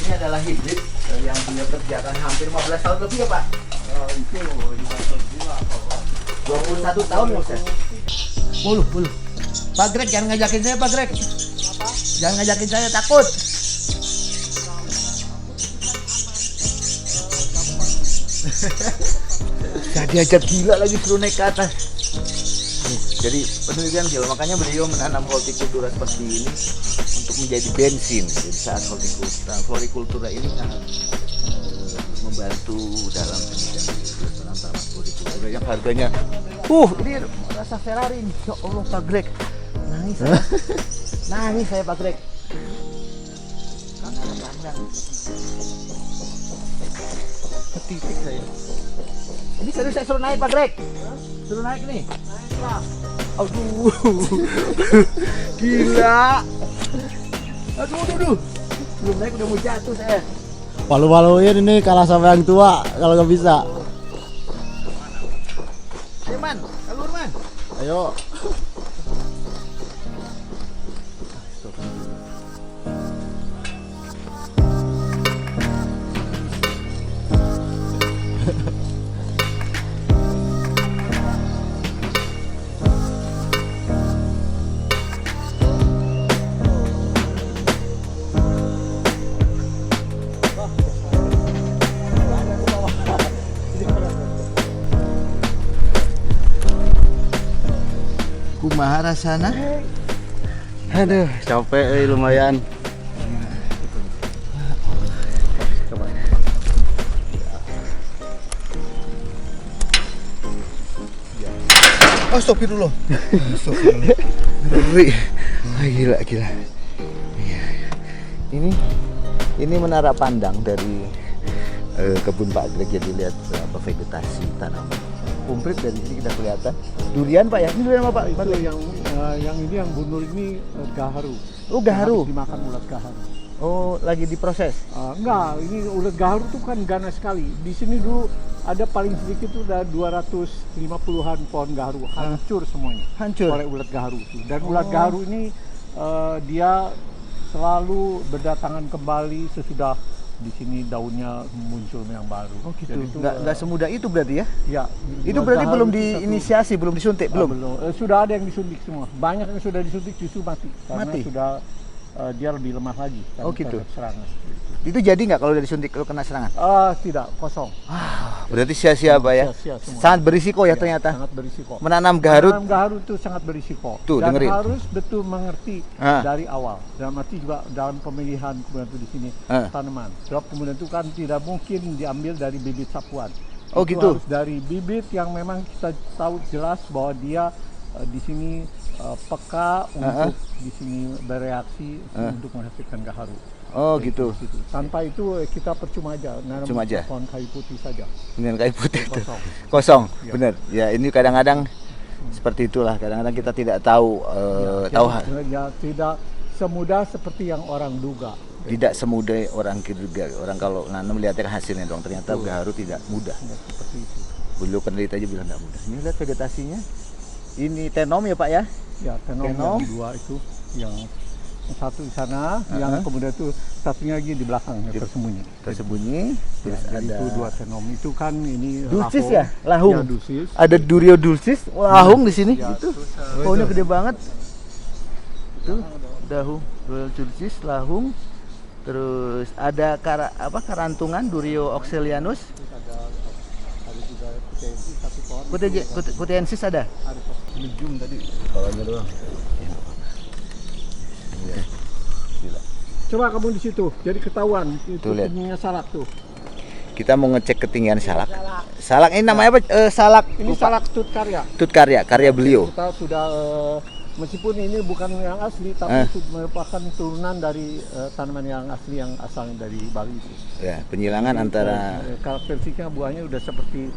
ini adalah hibrid yang beliau kerjakan hampir 15 tahun lebih ya Pak? Itu 21 tahun ya Ustaz? 10. Pak Greg jangan ngajakin saya Pak Greg. Jangan ngajakin saya, takut. Jadi aja gila lagi suruh naik ke atas. Jadi penelitian gila, makanya beliau menanam hortikultura seperti ini untuk menjadi bensin. Jadi saat hortikultura ini sangat membantu dalam penanaman hortikultura yang harganya ini rasa Ferrari ini. Ya Allah Pak Greg, nangis saya. Nangis saya Pak Greg. Ketitik saya. Ini serius saya suruh naik Pak Greg. Suruh naik nih. Naiklah. Aduh. Gila. Aduh. Belum naik udah mau jatuh saya. Malu-maluin ini kalah sama yang tua kalau nggak bisa. Ayo Man, keluar Man. Ayo. Kumaha rasana? Aduh, capek lumayan. Coba. Astagfirullah. Ngeri. Gila. Ini menara pandang dari kebun Pak Greg, jadi lihat apa vegetasi tanaman. Komplit dari sini kita kelihatan. Durian Pak ya? Ini durian apa Pak? itu yang ini yang bunur ini gaharu. Oh gaharu. Yang dimakan ulat gaharu. Oh lagi diproses? Enggak, ini ulat gaharu tuh kan ganas sekali. Di sini dulu ada paling sedikit tuh ada 250-an pohon gaharu, hancur semuanya. Hancur oleh ulat gaharu itu. Dan ulat gaharu ini dia selalu berdatangan kembali sesudah di sini daunnya muncul yang baru. Oh gitu. Jadi itu, nggak semudah itu berarti ya? Ya. Itu berarti belum diinisiasi, belum disuntik, belum? Belum. Sudah ada yang disuntik semua. Banyak yang sudah disuntik justru mati. Karena Mati? sudah dia lebih lemah lagi. Oh gitu. Serangan. Itu jadi nggak kalau udah disuntik kalau kena serangan? Tidak, kosong. Berarti sia-sia Pak ya? Sia-sia semua. Sangat berisiko ya Iya, ternyata. Sangat berisiko. Menanam gaharu. Menanam gaharu itu sangat berisiko. Tuh, dan dengerin. harus betul mengerti dari awal. Dalam arti juga dalam pemilihan kemudian itu di sini tanaman. Sebab kemudian itu kan tidak mungkin diambil dari bibit sapuan. Oh itu gitu. harus dari bibit yang memang kita tahu jelas bahwa dia di sini peka untuk di sini bereaksi untuk menghasilkan gaharu. Oh gitu. Tanpa itu kita percuma aja nanam pohon kayu putih saja. Dengan kayu putih itu. Kosong. Kosong, Ya. benar. Ya ini kadang-kadang seperti itulah. Kadang-kadang kita tidak tahu Tidak semudah seperti yang orang duga. Tidak semudah orang kira. Orang kalau nanam lihatnya hasilnya dong. Ternyata gaharu tidak mudah. Seperti itu. Beliau peneliti aja bilang tidak mudah. Ini lihat vegetasinya. Ini tenom ya Pak ya? Ya, tenom yang dua itu yang satu di sana, yang kemudian itu satunya lagi di belakang yang Tersembunyi. Terus jadi ada itu dua tenom itu kan ini dulcis ya, lahung. Ya, dulcis. Ada Durio dulcis, lahung di sini. Ya, itu terus, pohonnya gede banget. Tuh, dahu Durio dulcis, lahung. Terus ada karantungan Durio oxelianus. Ada juga kutensis satu pohon. Kutensis ada. Legume tadi. Kepalanya doang. Iya. Gila. Coba kamu di situ, jadi ketahuan itu Tuh, lihat. tingginya salak tuh. Kita mau ngecek ketinggian salak. Salak ini namanya apa? Salak. Ini salak Tutkarya. Tutkarya, karya beliau. Kita sudah meskipun ini bukan yang asli, tapi itu merupakan turunan dari tanaman yang asli yang asalnya dari Bali itu. Ya, penyilangan antara karakteristiknya buahnya udah seperti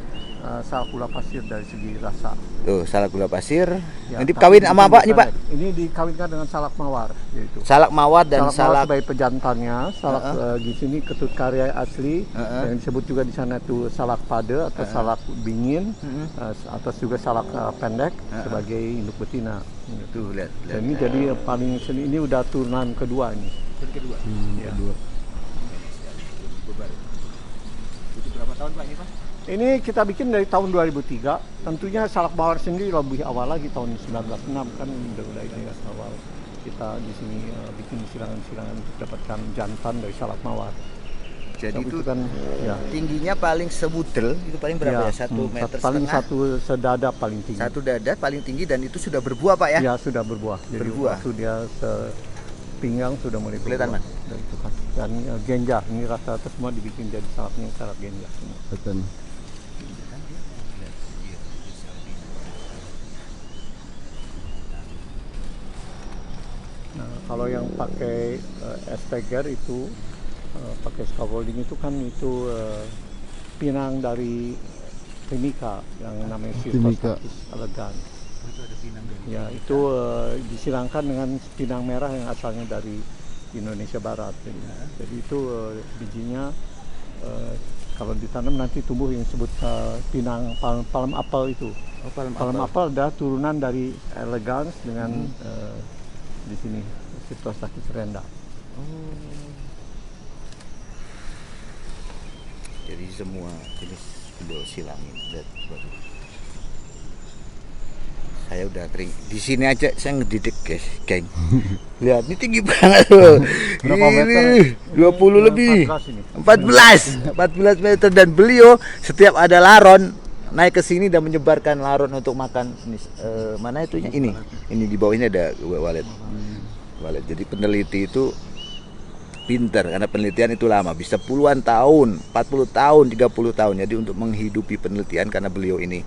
salak gula pasir dari segi rasa. tuh salak gula pasir. Ya, Nanti tapi kawin sama apa nih Pak? Ini dikawinkan dengan salak mawar, yaitu. Salak mawar dan mawar salak sebagai pejantannya, salak di sini ketut karya asli, yang disebut juga di sana itu salak pade atau salak bingin, atau juga salak pendek sebagai induk betina. tuh lihat. Dan ini jadi paling ini udah turunan kedua ini. Kedua. Ya. Kedua. tahun Pak ini Pak? Ini kita bikin dari tahun 2003. Tentunya salak mawar sendiri lebih awal lagi tahun 1906 kan udah ini ya, awal kita di sini bikin silangan-silangan untuk dapatkan jantan dari salak mawar. Jadi itu kan ya. Tingginya paling sebudel itu paling berapa ya? 1 meter paling setengah. satu sedada paling tinggi. Satu dada paling tinggi dan itu sudah berbuah Pak ya? Ya sudah berbuah. Jadi Berbuah. waktu dia sepinggang sudah mulai berbuah. Kelihatan, Mas? Dan itu kan. Dan genja ini rata-rata semua dibikin jadi salaknya salak genja semua. Betul. Nah, kalau yang pakai esteger itu pakai scaffolding itu kan itu pinang dari Timika yang namanya Timika. Circostatus elegans. Ya itu disilangkan dengan pinang merah yang asalnya dari Indonesia Barat. Jadi itu bijinya kalau ditanam nanti tumbuh yang disebut pinang palm apple itu. Oh, Palm apple adalah turunan dari elegans dengan di sini Circostatus renda. Jadi semua jenis beliau silangin. Saya udah kering. Di sini aja saya ngedidik guys, geng. Lihat ini tinggi banget loh. Berapa meter? Ini 20 lebih. 14 ini. 14 meter dan beliau setiap ada laron naik ke sini dan menyebarkan laron untuk makan. Mana itunya? Ini di bawah ini ada walet. Jadi peneliti itu pinter karena penelitian itu lama, bisa puluhan tahun, 40 tahun, 30 tahun. Jadi untuk menghidupi penelitian karena beliau ini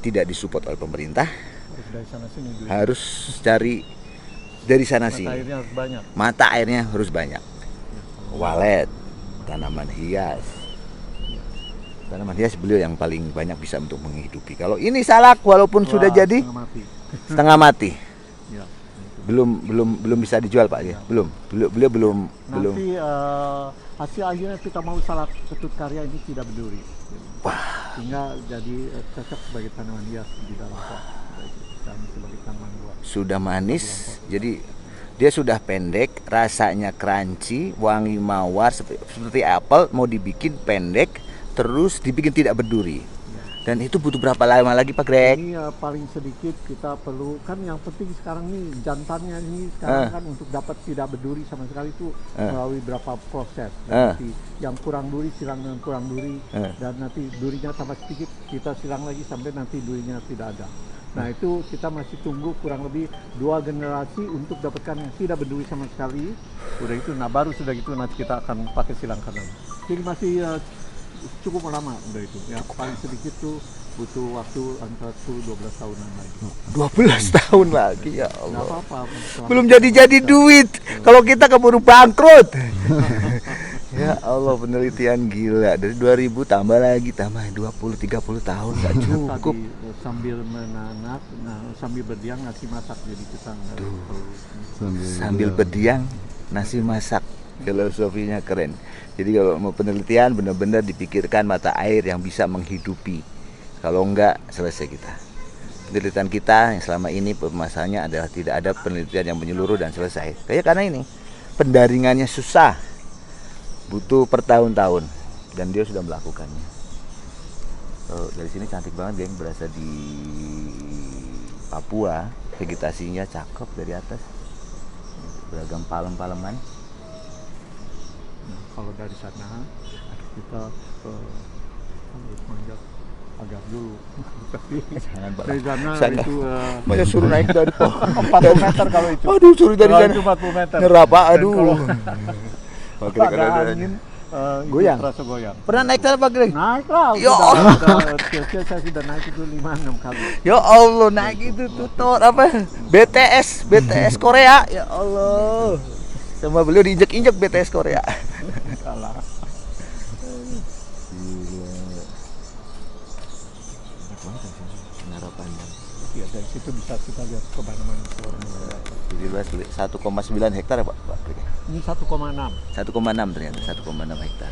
tidak disupport oleh pemerintah, Dari sana sini dulu. harus cari dari sana Mata sini. airnya harus banyak. Mata airnya harus banyak. Walet, tanaman hias. Tanaman hias beliau yang paling banyak bisa untuk menghidupi. Kalau ini salak walaupun sudah jadi Setengah mati. setengah mati. Ya. Belum bisa dijual Pak ya. Beliau belum. Nanti hasil akhirnya kita mau salak ketut karya ini tidak berduri. Wah. Sehingga jadi cocok sebagai tanaman hias di dalam pot dan sebagai tanaman buah. Sudah manis, jadi dia sudah pendek, rasanya crunchy, wangi mawar seperti apel, mau dibikin pendek, terus dibikin tidak berduri. Dan itu butuh berapa lama lagi Pak Greg? Ini paling sedikit kita perlu, kan yang penting sekarang ini jantannya ini sekarang kan untuk dapat tidak berduri sama sekali itu melalui berapa proses. Dan nanti yang kurang duri silang dengan kurang duri dan nanti durinya tambah sedikit kita silang lagi sampai nanti durinya tidak ada. Nah itu kita masih tunggu kurang lebih 2 generasi untuk dapatkan yang tidak berduri sama sekali. Udah itu, nah baru sudah gitu nanti kita akan pakai silang kanan. Jadi masih cukup lama udah itu. Ya paling sedikit tuh butuh waktu antara 10-12 tahunan lagi. 12 tahun lagi ya Nggak Allah. apa-apa. Belum jadi duit. Kalau kita keburu bangkrut. Ya Allah, penelitian gila. Dari 2000 tambah 20-30 tahun nggak cukup. Tadi sambil menanak, sambil berdiam nasi masak jadi kita nggak perlu. Sambil berdiam nasi masak. Filosofinya keren. Jadi kalau mau penelitian benar-benar dipikirkan mata air yang bisa menghidupi. Kalau enggak selesai kita. Penelitian kita yang selama ini permasalahannya adalah tidak ada penelitian yang menyeluruh dan selesai. Kayak karena ini pendaringannya susah. Butuh bertahun-tahun dan dia sudah melakukannya. Dari sini cantik banget geng, berasa di Papua, vegetasinya cakep dari atas. Beragam palem-paleman. Nah, kalau dari sana kita harus manjat agak dulu. Tapi dari sana itu masa suruh naik dari 40 meter kalau itu. Aduh, suruh dari Kalau sana. itu 40 meter. Nyerah Pak, Dan aduh. kalau Oke, ada angin goyang. terasa goyang. Pernah naik sana Pak Greg? Naik lah, Ya saya sudah naik itu 5-6 kali. Ya Allah, naik itu tutor apa? BTS Korea. Ya Allah. Sama beliau diinjek-injek BTS Korea. Salah. Menara Pandang. Ya dari situ bisa kita lihat ke mana-mana. Jadi luas 1,9 hektar ya Pak? Ini 1,6. 1,6 ternyata, 1,6 hektar.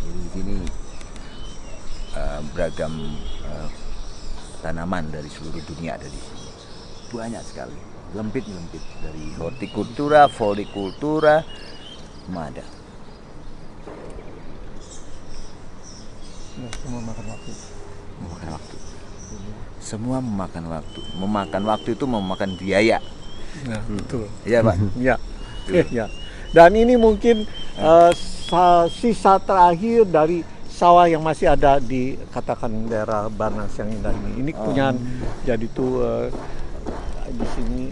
Jadi di sini beragam tanaman dari seluruh dunia ada di sini. Banyak sekali. Lempit dari hortikultura, florikultura, ada. Ya, semua makan waktu. Memakan waktu. Semua memakan waktu. Memakan waktu itu memakan biaya. Nah, betul. Iya, Pak. Ya, ya. Dan ini mungkin sisa terakhir dari sawah yang masih ada di katakan daerah Barnas yang indah ini. Ini punya jadi tuh di sini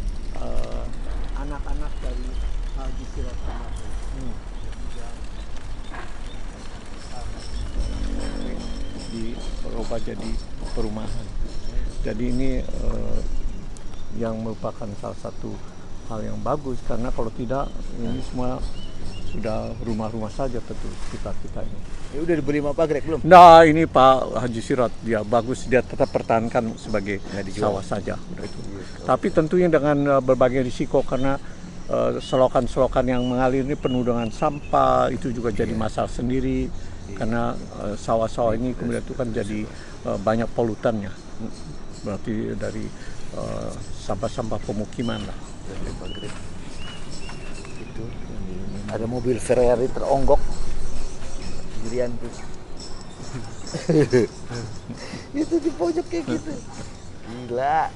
anak-anak dari Haji Sirot almarhum. Dirubah jadi perumahan. Jadi ini yang merupakan salah satu hal yang bagus, karena kalau tidak ini semua sudah rumah-rumah saja tentu sekitar kita ini. Ya udah dibeli sama Pak Greg belum? Nah ini Pak Haji Sirot, dia bagus, dia tetap pertahankan sebagai Nggak dijual. sawah saja udah itu. Tapi tentunya dengan berbagai risiko, karena selokan-selokan yang mengalir ini penuh dengan sampah, itu juga jadi masalah sendiri. Karena sawah-sawah ini kemudian itu kan jadi banyak polutannya, berarti dari sampah-sampah pemukiman lah. Pak Greg. Itu ada mobil Ferrari teronggok kirian tuh. Itu di pojok kayak gitu. Gila.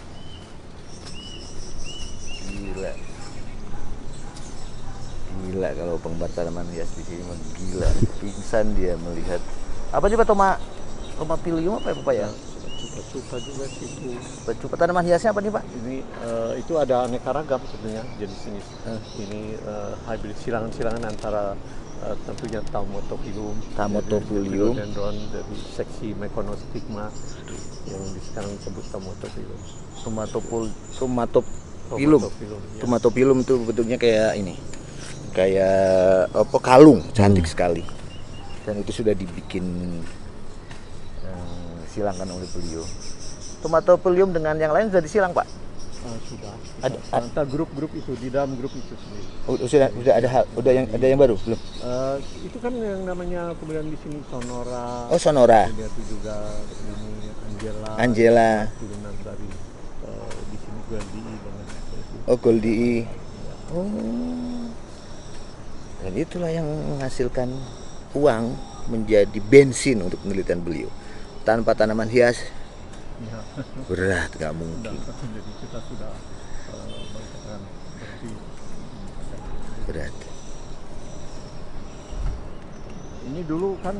Gila kalau penggemar tanaman hias di sini mah gila. Pingsan dia melihat. Apa sih Pak, tomapilium apa ya Pak ya? Suka juga sih itu. Pecupa tanaman hiasnya apa nih Pak? Ini itu ada aneka ragam sebenarnya jenis jenis. Ini hybrid silangan-silangan antara tentunya Tamotophyllum, Philodendron dari seksi Mekonostigma yang sekarang disebut Tamotophyllum. Tomatophyllum itu bentuknya kayak ini. Kayak apa, kalung, cantik sekali. Dan itu sudah dibikin silangkan oleh beliau. Tomatophyllum dengan yang lain sudah disilang Pak? Sudah. Ada grup-grup itu, di dalam grup itu sendiri. Sudah ada yang baru belum? Itu kan yang namanya kemudian di sini Sonora. Oh, Sonora. Kemudian itu juga ini Angela. Turunan dari di sini Goldii dengan Oh, Goldii. Oh. Dan itulah yang menghasilkan uang menjadi bensin untuk penelitian beliau. Tanpa tanaman hias ya. berat, nggak mungkin. Jadi kita sudah mengatakan berarti Berat. ini dulu kan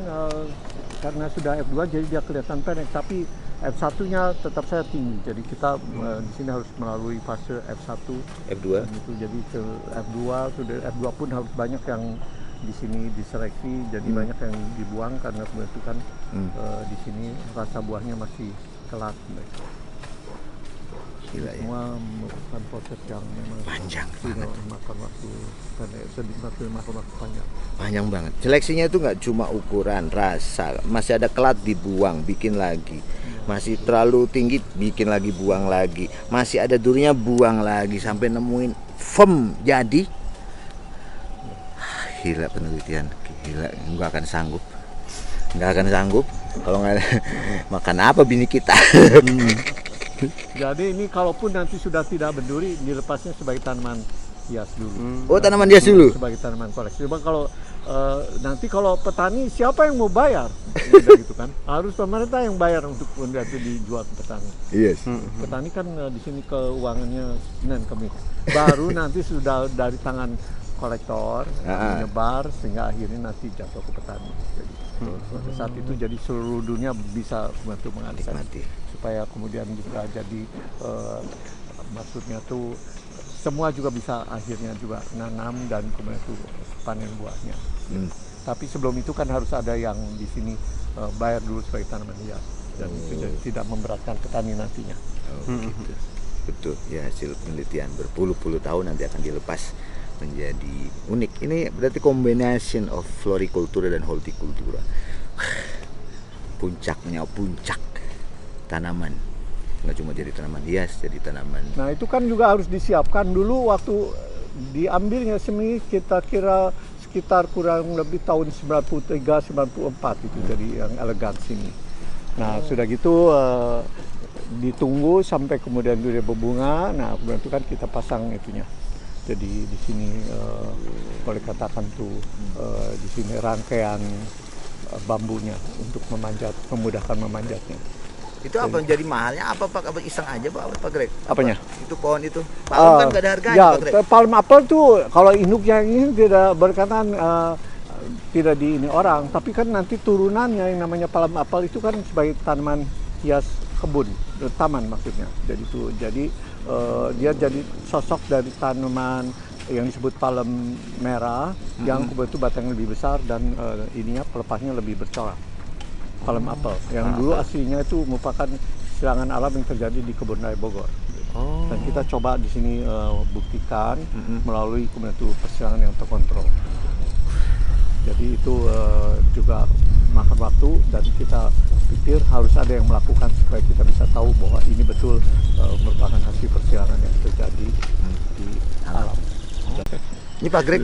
karena sudah F2 jadi dia kelihatan pendek, tapi F1-nya tetap saya tinggi. Jadi kita di sini harus melalui fase F1, F2. dan itu jadi ke F2, sudah F2 pun harus banyak yang di sini diseleksi, jadi banyak yang dibuang karena kemudian itu kan di sini rasa buahnya masih kelat. Gila ya. Semua merupakan proses yang memang Panjang tidak makan waktu, karena sedikit makan waktu panjang. Panjang banget. Seleksinya itu nggak cuma ukuran, rasa, masih ada kelat dibuang, bikin lagi. Masih terlalu tinggi, bikin lagi, buang lagi. Masih ada durinya, buang lagi sampai nemuin firm jadi. Gila penelitian, gila, nggak akan sanggup. Kalau nggak makan apa bini kita. Jadi ini kalaupun nanti sudah tidak berduri, dilepasnya sebagai tanaman hias dulu. Oh, tanaman hias dulu. Sebagai tanaman koleksi. Coba kalau nanti kalau petani, siapa yang mau bayar? Udah gitu kan. Harus pemerintah yang bayar untuk benda itu dijual ke petani. Yes. Petani kan di sini keuangannya Senin Kamis. Baru nanti sudah dari tangan kolektor menyebar sehingga akhirnya nanti jatuh ke petani. Jadi pada saat itu jadi seluruh dunia bisa bantu mengalihkan, supaya kemudian juga jadi maksudnya tuh semua juga bisa akhirnya juga nanam dan kemudian itu panen buahnya. Tapi sebelum itu kan harus ada yang di sini bayar dulu sebagai tanaman hias, dan itu jadi tidak memberatkan petani nantinya. Gitu. Betul ya, hasil penelitian berpuluh-puluh tahun nanti akan dilepas menjadi unik. Ini berarti combination of floricultura dan horticultura. Puncak tanaman, nggak cuma jadi tanaman hias, jadi tanaman. Nah itu kan juga harus disiapkan dulu waktu diambilnya semi, kita kira sekitar kurang lebih tahun 93-94 itu dari yang elegan sini. Nah sudah gitu ditunggu sampai kemudian dia berbunga. Nah kemudian itu kan kita pasang itunya. Jadi di sini boleh katakan tuh di sini rangkaian bambunya untuk memudahkan memanjatnya. Itu apa jadi mahalnya? Apa Pak? Apa iseng aja Pak Greg? Apanya? Itu pohon itu. Palem kan nggak ada harganya ya, Pak Greg. palm apple tuh kalau induknya ini tidak berkaitan tidak di ini orang, tapi kan nanti turunannya yang namanya palm apple itu kan sebagai tanaman hias kebun, taman maksudnya. Jadi dia jadi sosok dari tanaman yang disebut palem merah yang kebetulan batangnya lebih besar dan ininya pelepahnya lebih bercorak. Palm apple yang dulu aslinya itu merupakan serangan alam yang terjadi di kebun raya Bogor. Dan kita coba di sini buktikan melalui kemudian itu persilangan yang terkontrol. Jadi itu juga makan waktu dan kita pikir harus ada yang melakukan supaya kita bisa tahu bahwa ini betul merupakan hasil persilangan yang terjadi di alam. Ini Pak Greg,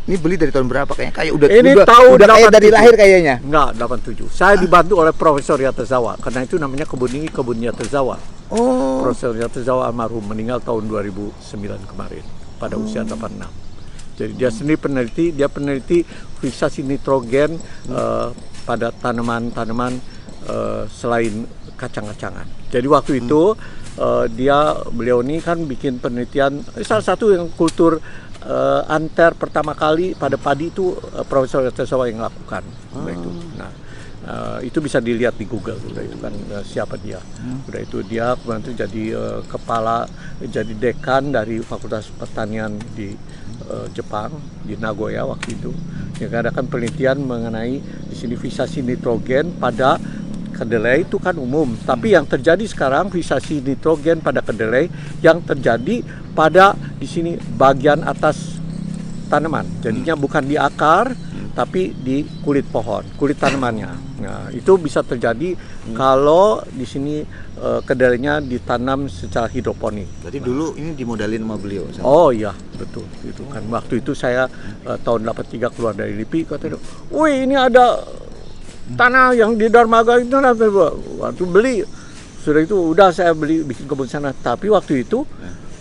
ini beli dari tahun berapa kayaknya? Kayak udah kayak dari lahir kayaknya. Enggak, 87. Saya dibantu oleh Profesor Yatazawa karena itu namanya kebun ini kebun Yatazawa. Profesor Yatazawa almarhum meninggal tahun 2009 kemarin pada usia 86. Jadi dia sendiri peneliti fiksasi nitrogen pada tanaman-tanaman selain kacang-kacangan. Jadi waktu itu beliau ini kan bikin penelitian salah satu yang kultur anter pertama kali pada padi itu Profesor Yatazawa yang lakukan. Itu. Nah, itu bisa dilihat di Google. Udah itu kan siapa dia. Udah itu dia kemudian itu jadi jadi dekan dari Fakultas Pertanian di Jepang di Nagoya waktu itu. Yang mengadakan penelitian mengenai di sini fiksasi nitrogen pada kedelai itu kan umum, tapi yang terjadi sekarang fiksasi nitrogen pada kedelai yang terjadi pada di sini bagian atas tanaman. Jadinya bukan di akar, tapi di kulit pohon, kulit tanamannya. Nah, itu bisa terjadi kalau di sini kedelainya ditanam secara hidroponik. Jadi dulu ini dimodalin sama beliau. Oh iya, betul. Itu kan waktu itu saya tahun 83 keluar dari LIPI, katanya, "Wih, ini ada tanah yang di Darmaga itu waktu beli sudah itu udah saya beli bikin kebun sana." Tapi waktu itu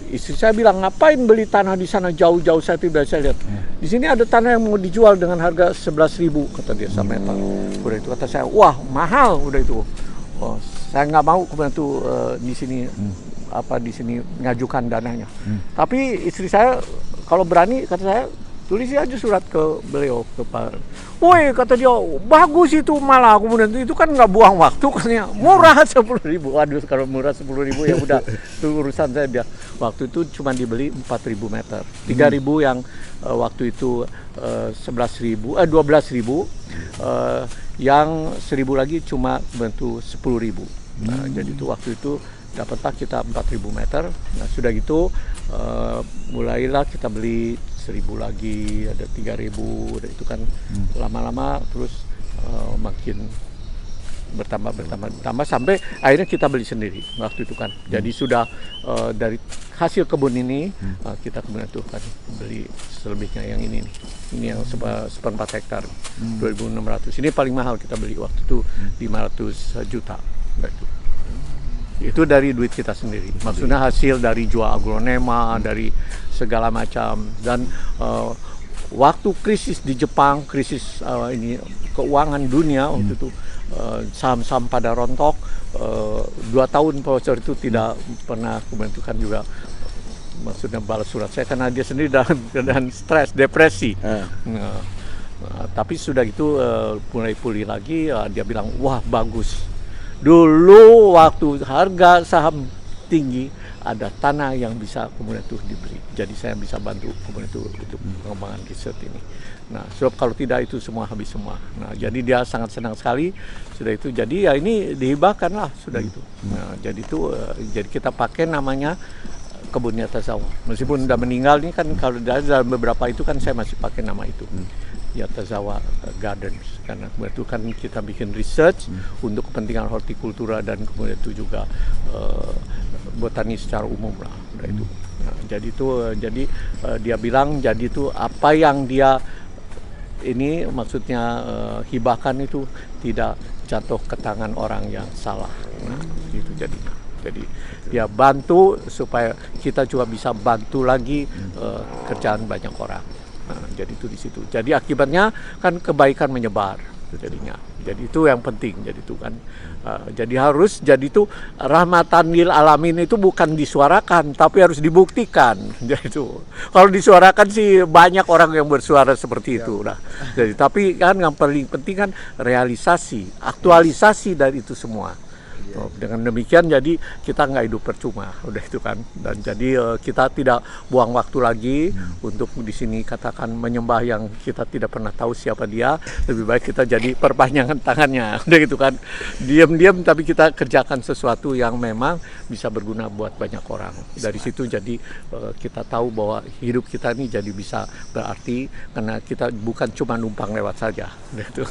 istri saya bilang, "Ngapain beli tanah di sana jauh-jauh, saya tidak bisa lihat. Di sini ada tanah yang mau dijual dengan harga 11.000 kata dia semeter." Udah itu kata saya, "Wah, mahal." Udah itu. Oh, saya nggak mau kemudian tuh di sini di sini mengajukan dananya. Tapi istri saya kalau berani kata saya tulis aja surat ke beliau ke Pak. Woi, kata dia, bagus itu malah kemudian itu kan nggak buang waktu katanya, murah 10.000. Waduh, kalau murah 10.000 ya udah itu urusan saya dia. Waktu itu cuma dibeli 4.000 meter, 3.000 yang waktu itu 12.000, yang 1.000 lagi cuma bentuk 10.000. Nah, jadi itu waktu itu dapatlah kita 4.000 meter. Nah, sudah gitu mulailah kita beli 1.000 lagi, ada 3.000, dan itu kan lama-lama terus makin bertambah sampai akhirnya kita beli sendiri waktu itu kan. Jadi sudah dari hasil kebun ini kita kemudian tuh kan beli selebihnya yang ini nih. Ini yang 4 hektar 2.600. Ini paling mahal kita beli waktu itu 500 juta. Itu dari duit kita sendiri. Maksudnya hasil dari jual agronema, dari segala macam. Dan waktu krisis di Jepang, krisis ini keuangan dunia waktu itu saham-saham pada rontok. 2 tahun Profesor itu tidak pernah kemudian itu kan juga maksudnya balas surat saya karena dia sendiri dalam keadaan stres, depresi. Tapi sudah itu mulai pulih lagi, dia bilang, "Wah, bagus. Dulu waktu harga saham tinggi ada tanah yang bisa kemudian itu dibeli. Jadi saya bisa bantu kemudian itu pengembangan riset ini." Nah, sebab kalau tidak itu semua habis semua. Nah, jadi dia sangat senang sekali sudah itu. Jadi ya ini dihibahkan lah sudah itu. Nah, jadi itu jadi kita pakai namanya kebun Yatazawa. Meskipun udah meninggal ini kan kalau dalam beberapa itu kan saya masih pakai nama itu. Yatazawa Gardens, karena kemudian itu kan kita bikin research untuk kepentingan hortikultura dan kemudian itu juga botani secara umum lah itu. Nah, jadi dia bilang jadi itu apa yang dia ini maksudnya hibahkan itu tidak jatuh ke tangan orang yang salah. Nah, itu jadi dia bantu supaya kita juga bisa bantu lagi kerjaan banyak orang. Nah, jadi itu di situ. Jadi akibatnya kan kebaikan menyebar. jadinya. Jadi itu yang penting. Jadi itu kan jadi itu rahmatan lil alamin itu bukan disuarakan tapi harus dibuktikan. Jadi itu kalau disuarakan sih banyak orang yang bersuara seperti itu lah. Jadi tapi kan yang paling penting kan realisasi, aktualisasi dari itu semua. Dengan demikian jadi kita nggak hidup percuma, udah itu kan. Dan jadi kita tidak buang waktu lagi untuk di sini katakan menyembah yang kita tidak pernah tahu siapa dia. Lebih baik kita jadi perpanjangan tangannya, udah gitu kan. Diam-diam tapi kita kerjakan sesuatu yang memang bisa berguna buat banyak orang. Dari situ jadi kita tahu bahwa hidup kita ini jadi bisa berarti karena kita bukan cuma numpang lewat saja, udah itu.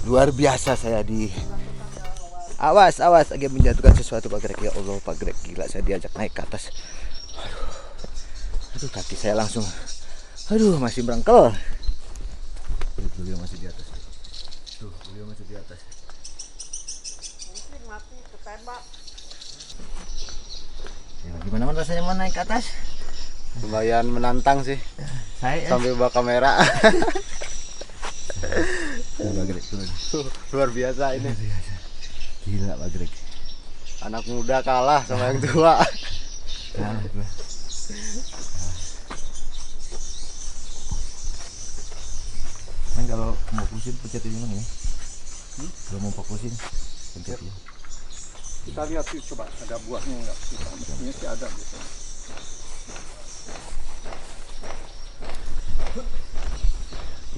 Luar biasa saya di awas agak menjatuhkan sesuatu Pak Greg. Ya Allah Pak Greg, gila saya diajak naik ke atas. Aduh kaki saya langsung masih merengkel. Beliau masih di atas. Beliau masih di atas. Mungkin mati ketembak. Ya, gimana rasanya mau naik ke atas? Lumayan menantang sih. Saya Sambil bawa kamera. Pak Greg, Luar biasa ini. gila Pak Greg. Anak muda kalah sama yang tua. Kalah gua. Kan kalau mau fokusin pencet ini mana ya? Kalau mau fokusin pencet ya. Kita lihat sih, coba ada buahnya nggak? Mestinya sih ada gitu.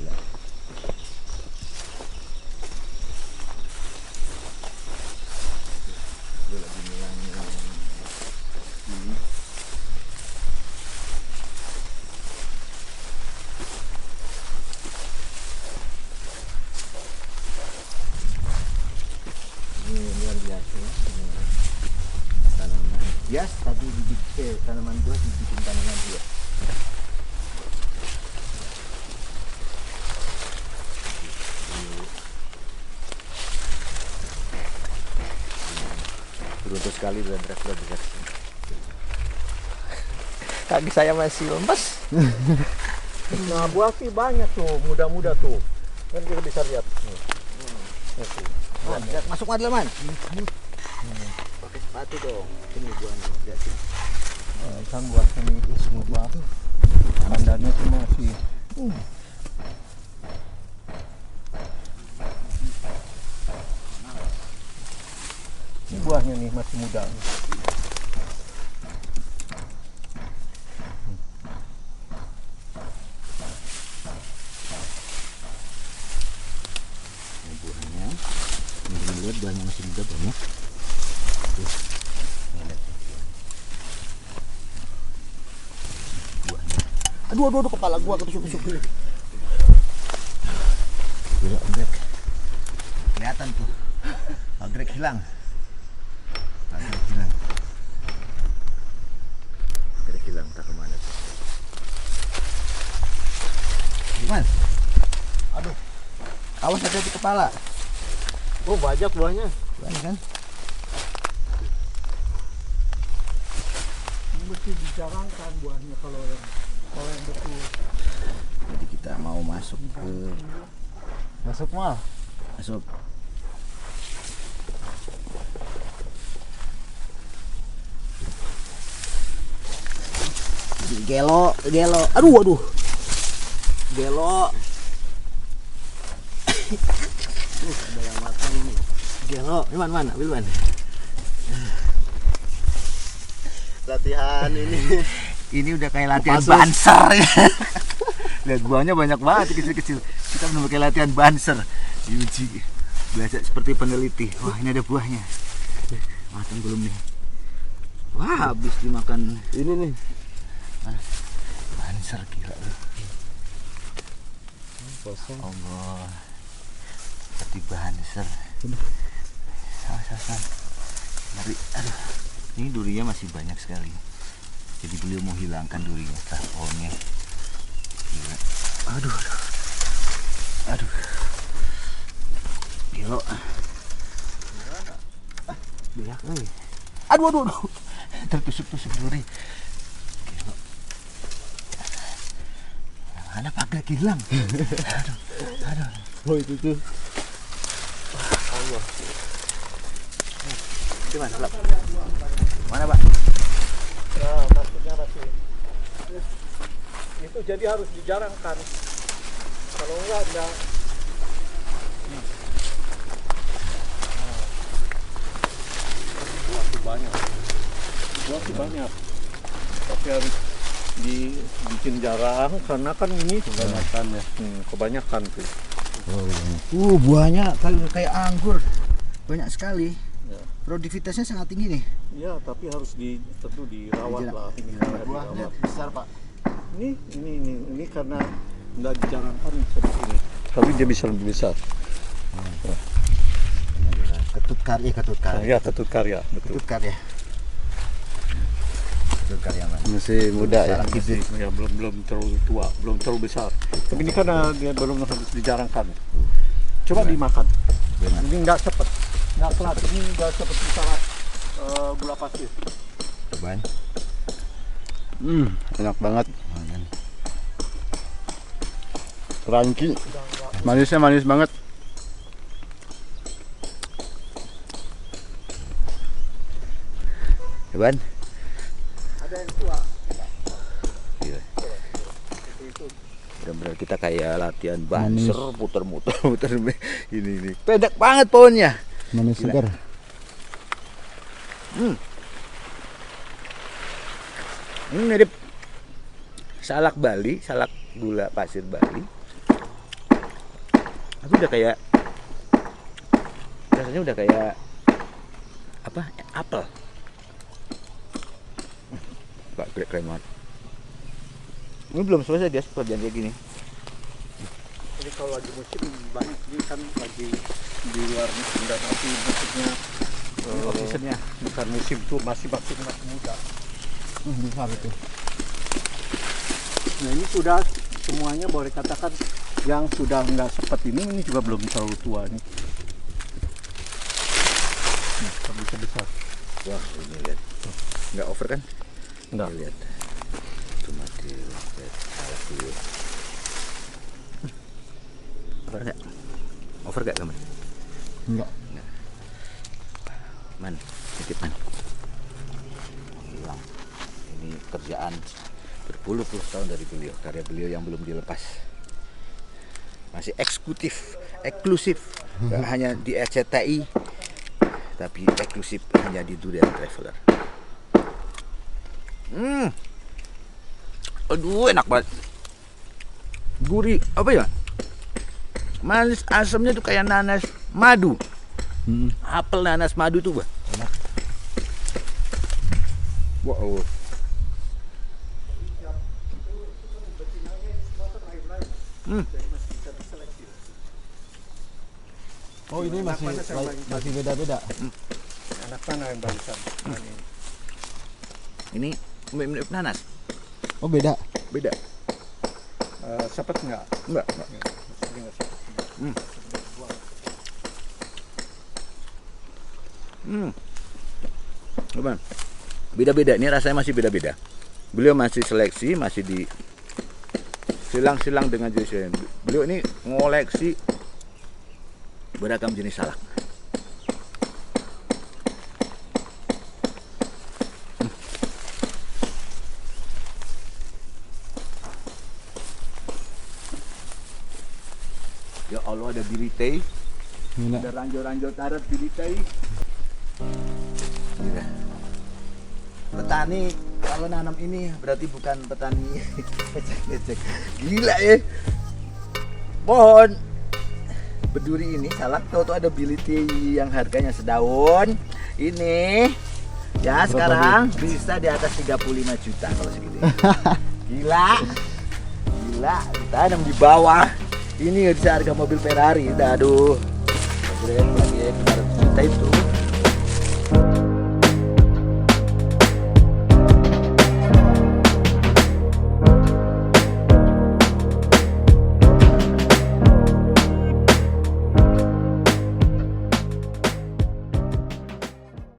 Gila. Luar biasa ya. Tanaman hias tadi tanaman buah dibikin tanaman hias. Beruntung sekali berat besar. Kaki saya masih lemas. Nah buah sih banyak tuh, muda-muda tuh. Kan kita bisa lihat. Masuk mah Man. Pakai sepatu dong. Ini buahnya. Lihat sini. Kan buat ini semua buah. Pandannya tuh masih. Ini buahnya nih masih muda. Ini buahnya. Ini lihat buahnya masih muda banyak. Buahnya. Aduh kepala gua ketusuk-tusuk. Gila Greg. Kelihatan tuh. Greg hilang. Greg hilang tak kemana tuh. Gimana? Aduh. Awas hati-hati kepala. Oh banyak buahnya. Banyak kan? Mesti dijarangkan buahnya kalau yang betul. Jadi kita mau masuk ke Masuk mah. masuk. Gelo. Aduh. Gelo. Ada yang makan ini. Gelo. Mana? Bilman. Latihan ini. Ini udah kayak latihan banser ya. Lihat buahnya banyak banget kecil-kecil. Kita belum pakai latihan banser. Diuji. Biasa seperti peneliti. Wah, ini ada buahnya. Matang belum nih? Wah, habis dimakan. Ini nih. Banser gila loh. Kosong. Allah. Seperti banser. Salah. Ngeri. Aduh. Ini durinya masih banyak sekali. Jadi beliau mau hilangkan durinya, pohonnya. Gila. Aduh. Aduh. Tertusuk-tusuk duri. Mana pagar hilang? Aduh. Oh itu tuh. Allah. Gimana, Lap? Mana, Pak? Nah, maksudnya masih itu jadi harus dijarangkan. Kalau enggak buah tuh banyak. Tapi harus dibikin jarang karena kan ini kebanyakan ya. Kebanyakan tuh. Buahnya kayak anggur. Banyak sekali. Ya. Produktivitasnya sangat tinggi nih. Iya, tapi harus tentu dirawat lah. Buahnya besar Pak. Ini karena nggak dijarangkan bisa di sini. Tapi dia bisa lebih besar. Ketut karya. Ya, ketut karya, betul. Ketut karya Mas. Masih muda ya. Ya, belum terlalu tua, belum terlalu besar. Tapi ini karena dia belum harus dijarangkan. Coba dimakan. Ini nggak cepet, nggak kelat. Ini nggak seperti salad gula pasir. Cobaan. Enak banget. Crunchy. Manisnya manis banget. Cobaan. Ada yang tua. Gila. Benar-benar kita kayak latihan banser, muter-muter ini. Pendek banget pohonnya. Manis segar. Ini mirip salak Bali, salak gula pasir Bali. Tapi udah kayak rasanya udah kayak apa? Apel. Pak, keren banget. Ini belum selesai dia pekerjaan kayak gini. Jadi kalau lagi musim banyak ini kan lagi di luar musim dan masih maksudnya seasonnya bukan musim tuh masih muda. Besar itu. Nah ini sudah semuanya boleh katakan yang sudah nggak seperti ini juga belum terlalu tua nih. Bisa besar. Wah, ini lihat. Nggak over kan? Enggak. Lihat. Cuma lihat salak dulu. Over nggak? Over nggak kamu? Enggak. Man, sedikit man. Hilang. Ini kerjaan berpuluh-puluh tahun dari beliau, karya beliau yang belum dilepas. Masih eksklusif, nggak hanya di RCTI, tapi eksklusif hanya di Durian Traveler. Aduh, enak banget. Gurih, apa ya? Manis asamnya tuh kayak nanas madu. Apel nanas madu tuh, Bah. Enak. Wow. Oh ini masih beda-beda. Anak mana yang barusan? Ini mirip nanas. Oh beda. Beda. Sepet nggak? Enggak. Gimana? Beda-beda, ini rasanya masih beda-beda. Beliau masih seleksi, masih di silang-silang dengan jenis. Beliau ini ngoleksi beragam jenis salak. Ya Allah, ada biritei. Ada ranjau-ranjau darat biritei. Gila. Petani kalau nanam ini berarti bukan petani ecek-ecek. Gila ya. Pohon berduri ini salak tahu ada biritei yang harganya sedaun. Ini ya sekarang bisa di atas 35 juta kalau segitu. Gila. Gila, ditanam di bawah. Ini bisa harga mobil Ferrari. Aduh. Keren lagi ya.